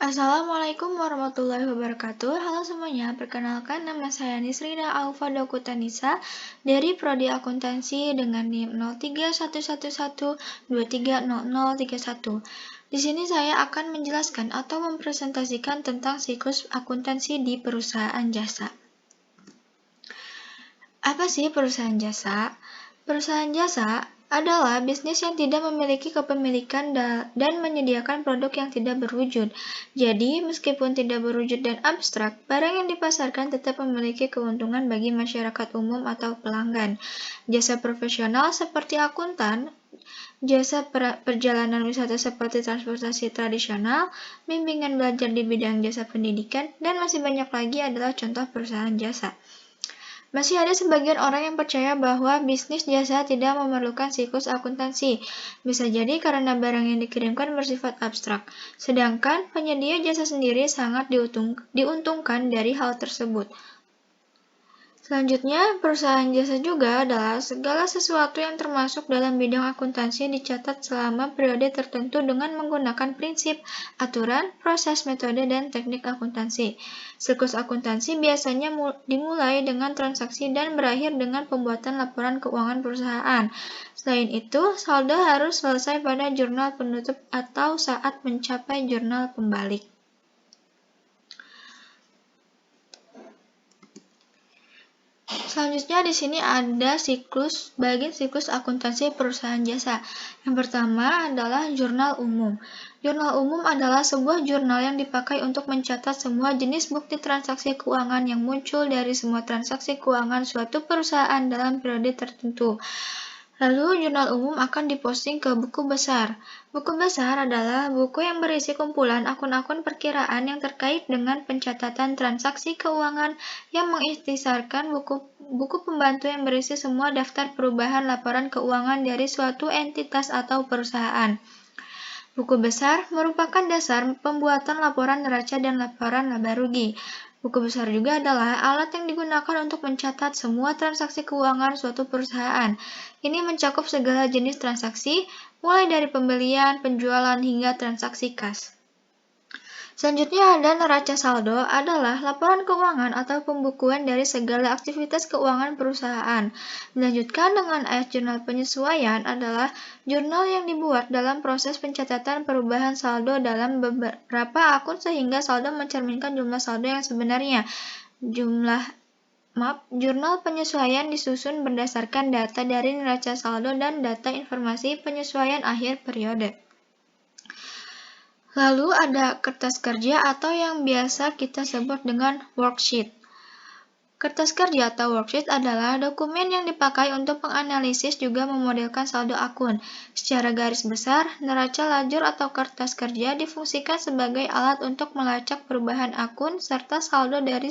Assalamualaikum warahmatullahi wabarakatuh. Halo semuanya, perkenalkan nama saya Nisrina Aufa Dokutanisa dari Prodi Akuntansi dengan NIM 0311230031. Di sini saya akan menjelaskan atau mempresentasikan tentang siklus akuntansi di perusahaan jasa. Apa sih perusahaan jasa? Perusahaan jasa adalah bisnis yang tidak memiliki kepemilikan dan menyediakan produk yang tidak berwujud. Jadi, meskipun tidak berwujud dan abstrak, barang yang dipasarkan tetap memiliki keuntungan bagi masyarakat umum atau pelanggan. Jasa profesional seperti akuntan, jasa perjalanan wisata seperti transportasi tradisional, bimbingan belajar di bidang jasa pendidikan, dan masih banyak lagi adalah contoh perusahaan jasa. Masih ada sebagian orang yang percaya bahwa bisnis jasa tidak memerlukan siklus akuntansi. Bisa jadi karena barang yang dikirimkan bersifat abstrak, sedangkan penyedia jasa sendiri sangat diuntungkan dari hal tersebut. Selanjutnya, perusahaan jasa juga adalah segala sesuatu yang termasuk dalam bidang akuntansi dicatat selama periode tertentu dengan menggunakan prinsip, aturan, proses, metode, dan teknik akuntansi. Siklus akuntansi biasanya dimulai dengan transaksi dan berakhir dengan pembuatan laporan keuangan perusahaan. Selain itu, saldo harus selesai pada jurnal penutup atau saat mencapai jurnal pembalik. Selanjutnya di sini ada bagian siklus akuntansi perusahaan jasa. Yang pertama adalah jurnal umum. Jurnal umum adalah sebuah jurnal yang dipakai untuk mencatat semua jenis bukti transaksi keuangan yang muncul dari semua transaksi keuangan suatu perusahaan dalam periode tertentu. Lalu, jurnal umum akan diposting ke buku besar. Buku besar adalah buku yang berisi kumpulan akun-akun perkiraan yang terkait dengan pencatatan transaksi keuangan yang mengikhtisarkan buku pembantu yang berisi semua daftar perubahan laporan keuangan dari suatu entitas atau perusahaan. Buku besar merupakan dasar pembuatan laporan neraca dan laporan laba rugi. Buku besar juga adalah alat yang digunakan untuk mencatat semua transaksi keuangan suatu perusahaan. Ini mencakup segala jenis transaksi, mulai dari pembelian, penjualan, hingga transaksi kas. Selanjutnya ada neraca saldo adalah laporan keuangan atau pembukuan dari segala aktivitas keuangan perusahaan. Dilanjutkan dengan ayat jurnal penyesuaian adalah jurnal yang dibuat dalam proses pencatatan perubahan saldo dalam beberapa akun sehingga saldo mencerminkan jumlah saldo yang sebenarnya. Jurnal penyesuaian disusun berdasarkan data dari neraca saldo dan data informasi penyesuaian akhir periode. Lalu ada kertas kerja atau yang biasa kita sebut dengan worksheet. Kertas kerja atau worksheet adalah dokumen yang dipakai untuk menganalisis juga memodelkan saldo akun. Secara garis besar, neraca lajur atau kertas kerja difungsikan sebagai alat untuk melacak perubahan akun serta saldo dari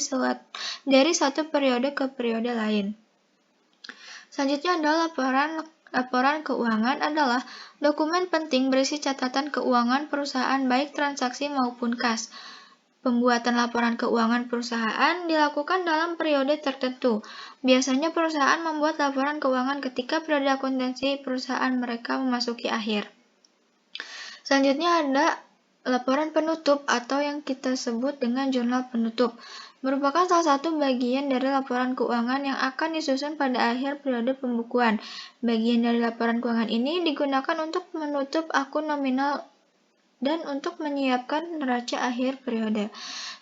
satu periode ke periode lain. Selanjutnya adalah laporan keuangan adalah dokumen penting berisi catatan keuangan perusahaan baik transaksi maupun kas. Pembuatan laporan keuangan perusahaan dilakukan dalam periode tertentu. Biasanya perusahaan membuat laporan keuangan ketika periode akuntansi perusahaan mereka memasuki akhir. Selanjutnya ada laporan penutup atau yang kita sebut dengan jurnal penutup. Merupakan salah satu bagian dari laporan keuangan yang akan disusun pada akhir periode pembukuan. Bagian dari laporan keuangan ini digunakan untuk menutup akun nominal dan untuk menyiapkan neraca akhir periode.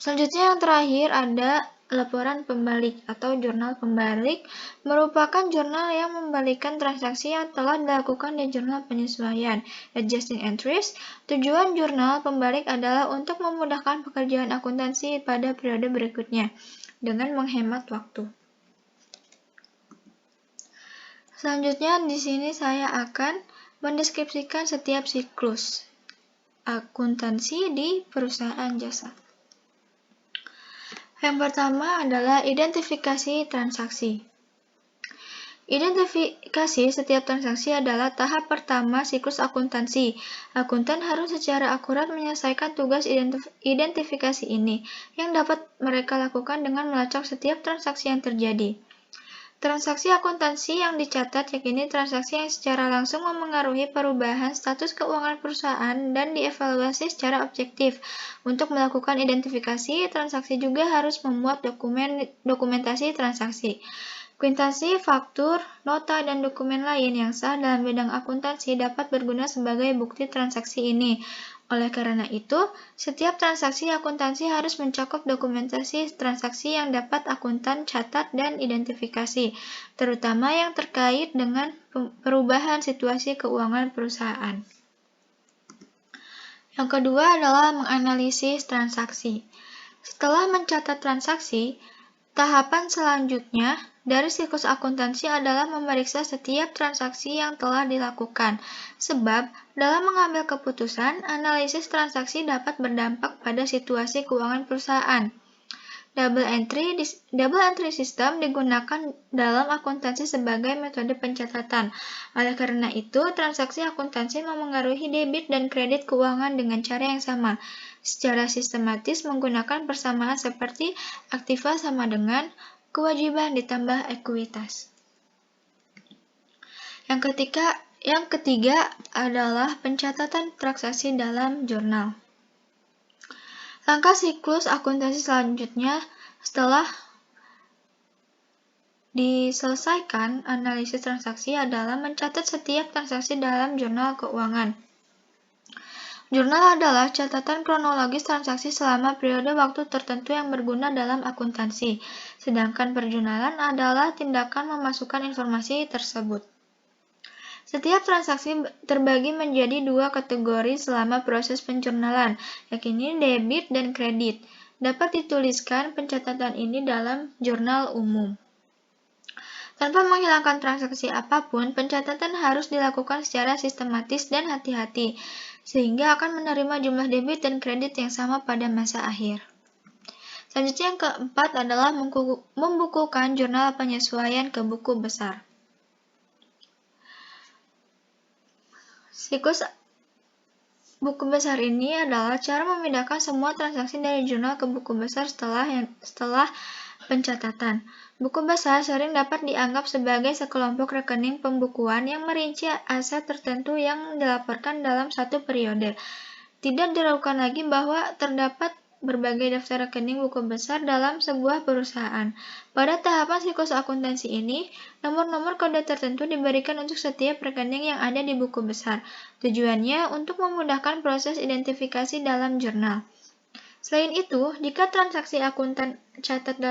Selanjutnya yang terakhir ada laporan pembalik atau jurnal pembalik merupakan jurnal yang membalikkan transaksi yang telah dilakukan di jurnal penyesuaian, adjusting entries. Tujuan jurnal pembalik adalah untuk memudahkan pekerjaan akuntansi pada periode berikutnya dengan menghemat waktu. Selanjutnya di sini saya akan mendeskripsikan setiap siklus akuntansi di perusahaan jasa. Yang pertama adalah identifikasi transaksi. Identifikasi setiap transaksi adalah tahap pertama siklus akuntansi. Akuntan harus secara akurat menyelesaikan tugas identifikasi ini, yang dapat mereka lakukan dengan melacak setiap transaksi yang terjadi. Transaksi akuntansi yang dicatat yakni transaksi yang secara langsung memengaruhi perubahan status keuangan perusahaan dan dievaluasi secara objektif. Untuk melakukan identifikasi, transaksi juga harus memuat dokumentasi transaksi. Kwitansi, faktur, nota, dan dokumen lain yang sah dalam bidang akuntansi dapat berguna sebagai bukti transaksi ini. Oleh karena itu, setiap transaksi akuntansi harus mencakup dokumentasi transaksi yang dapat akuntan catat dan identifikasi, terutama yang terkait dengan perubahan situasi keuangan perusahaan. Yang kedua adalah menganalisis transaksi. Setelah mencatat transaksi, tahapan selanjutnya dari siklus akuntansi adalah memeriksa setiap transaksi yang telah dilakukan, sebab dalam mengambil keputusan, analisis transaksi dapat berdampak pada situasi keuangan perusahaan. Double entry system digunakan dalam akuntansi sebagai metode pencatatan. Oleh karena itu, transaksi akuntansi memengaruhi debit dan kredit keuangan dengan cara yang sama, secara sistematis menggunakan persamaan seperti aktiva sama dengan kewajiban ditambah ekuitas. Yang ketiga adalah pencatatan transaksi dalam jurnal. Langkah siklus akuntansi selanjutnya setelah diselesaikan analisis transaksi adalah mencatat setiap transaksi dalam jurnal keuangan. Jurnal adalah catatan kronologis transaksi selama periode waktu tertentu yang berguna dalam akuntansi, sedangkan perjurnalan adalah tindakan memasukkan informasi tersebut. Setiap transaksi terbagi menjadi dua kategori selama proses penjurnalan, yakni debit dan kredit. Dapat dituliskan pencatatan ini dalam jurnal umum. Tanpa menghilangkan transaksi apapun, pencatatan harus dilakukan secara sistematis dan hati-hati, sehingga akan menerima jumlah debit dan kredit yang sama pada masa akhir. Selanjutnya yang keempat adalah membukukan jurnal penyesuaian ke buku besar. Siklus buku besar ini adalah cara memindahkan semua transaksi dari jurnal ke buku besar setelah pencatatan. Buku besar sering dapat dianggap sebagai sekelompok rekening pembukuan yang merinci aset tertentu yang dilaporkan dalam satu periode. Tidak diragukan lagi bahwa terdapat berbagai daftar rekening buku besar dalam sebuah perusahaan. Pada tahapan siklus akuntansi ini, nomor-nomor kode tertentu diberikan untuk setiap rekening yang ada di buku besar. Tujuannya untuk memudahkan proses identifikasi dalam jurnal. Selain itu, jika transaksi akuntan catat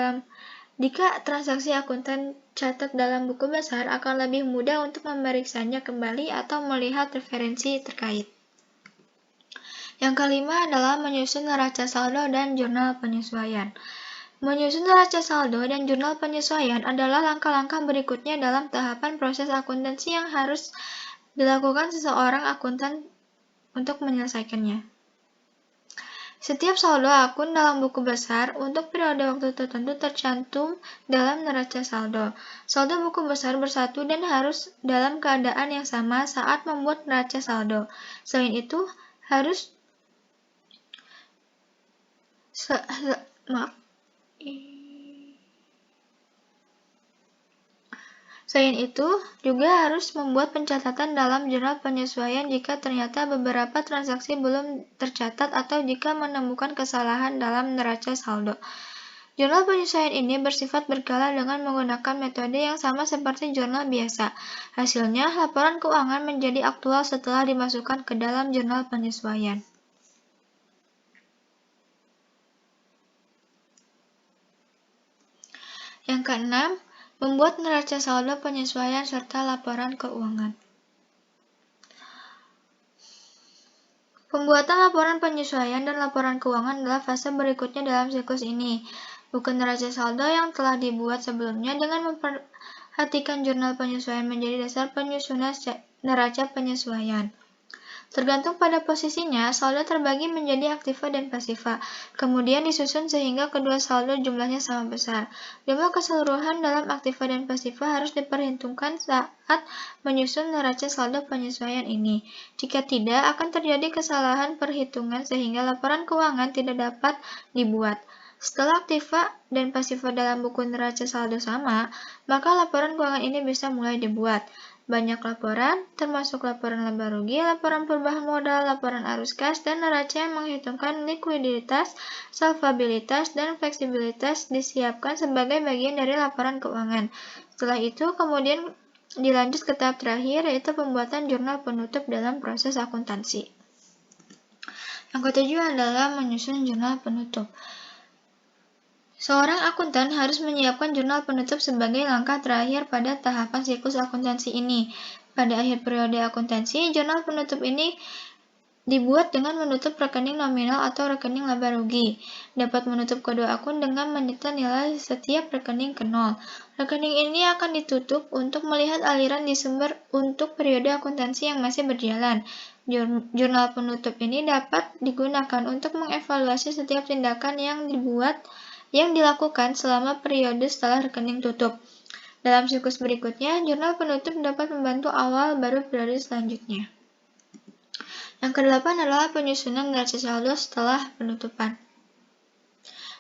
dalam buku besar, akan lebih mudah untuk memeriksanya kembali atau melihat referensi terkait. Yang kelima adalah menyusun neraca saldo dan jurnal penyesuaian. Menyusun neraca saldo dan jurnal penyesuaian adalah langkah-langkah berikutnya dalam tahapan proses akuntansi yang harus dilakukan seseorang akuntan untuk menyelesaikannya. Setiap saldo akun dalam buku besar untuk periode waktu tertentu tercantum dalam neraca saldo. Saldo buku besar bersatu dan harus dalam keadaan yang sama saat membuat neraca saldo. Selain itu, juga harus membuat pencatatan dalam jurnal penyesuaian jika ternyata beberapa transaksi belum tercatat atau jika menemukan kesalahan dalam neraca saldo. Jurnal penyesuaian ini bersifat berkala dengan menggunakan metode yang sama seperti jurnal biasa. Hasilnya, laporan keuangan menjadi aktual setelah dimasukkan ke dalam jurnal penyesuaian. Yang keenam, membuat neraca saldo penyesuaian serta laporan keuangan. Pembuatan laporan penyesuaian dan laporan keuangan adalah fase berikutnya dalam siklus ini. Buku neraca saldo yang telah dibuat sebelumnya dengan memperhatikan jurnal penyesuaian menjadi dasar penyusunan neraca penyesuaian. Tergantung pada posisinya, saldo terbagi menjadi aktiva dan pasiva, kemudian disusun sehingga kedua saldo jumlahnya sama besar. Jumlah keseluruhan dalam aktiva dan pasiva harus diperhitungkan saat menyusun neraca saldo penyesuaian ini. Jika tidak, akan terjadi kesalahan perhitungan sehingga laporan keuangan tidak dapat dibuat. Setelah aktiva dan pasiva dalam buku neraca saldo sama, maka laporan keuangan ini bisa mulai dibuat. Banyak laporan, termasuk laporan laba rugi, laporan perubahan modal, laporan arus kas, dan neraca yang menghitungkan likuiditas, solvabilitas, dan fleksibilitas disiapkan sebagai bagian dari laporan keuangan. Setelah itu, kemudian dilanjut ke tahap terakhir, yaitu pembuatan jurnal penutup dalam proses akuntansi. Yang ketujuh adalah menyusun jurnal penutup. Seorang akuntan harus menyiapkan jurnal penutup sebagai langkah terakhir pada tahapan siklus akuntansi ini. Pada akhir periode akuntansi, jurnal penutup ini dibuat dengan menutup rekening nominal atau rekening laba rugi. Dapat menutup kedua akun dengan menyetel nilai setiap rekening ke nol. Rekening ini akan ditutup untuk melihat aliran di sumber untuk periode akuntansi yang masih berjalan. Jurnal penutup ini dapat digunakan untuk mengevaluasi setiap tindakan yang dilakukan selama periode setelah rekening tutup. Dalam siklus berikutnya, jurnal penutup dapat membantu awal baru periode selanjutnya. Yang kedelapan adalah penyusunan neraca saldo setelah penutupan.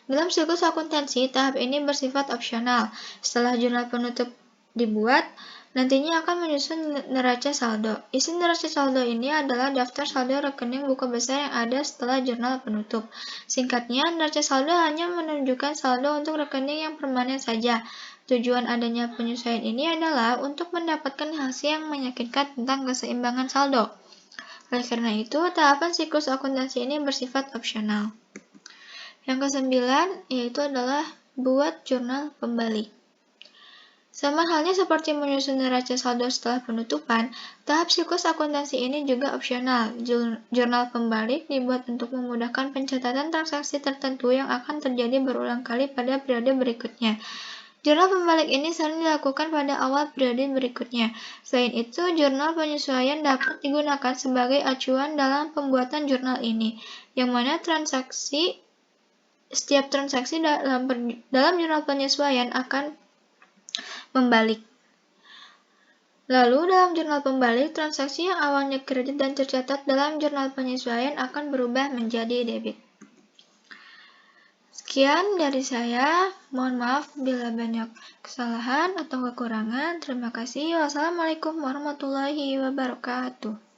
Dalam siklus akuntansi, tahap ini bersifat opsional. Setelah jurnal penutup dibuat, nantinya akan menyusun neraca saldo. Isi neraca saldo ini adalah daftar saldo rekening buku besar yang ada setelah jurnal penutup. Singkatnya, neraca saldo hanya menunjukkan saldo untuk rekening yang permanen saja. Tujuan adanya penyesuaian ini adalah untuk mendapatkan hasil yang meyakinkan tentang keseimbangan saldo. Oleh karena itu, tahapan siklus akuntansi ini bersifat opsional. Yang kesembilan, yaitu adalah buat jurnal pembalik. Sama halnya seperti menyusun neraca saldo setelah penutupan, tahap siklus akuntansi ini juga opsional. Jurnal pembalik dibuat untuk memudahkan pencatatan transaksi tertentu yang akan terjadi berulang kali pada periode berikutnya. Jurnal pembalik ini sering dilakukan pada awal periode berikutnya. Selain itu, jurnal penyesuaian dapat digunakan sebagai acuan dalam pembuatan jurnal ini, yang mana setiap transaksi dalam jurnal penyesuaian akan membalik. Lalu, dalam jurnal pembalik, transaksi yang awalnya kredit dan tercatat dalam jurnal penyesuaian akan berubah menjadi debit. Sekian dari saya, mohon maaf bila banyak kesalahan atau kekurangan. Terima kasih. Wassalamualaikum warahmatullahi wabarakatuh.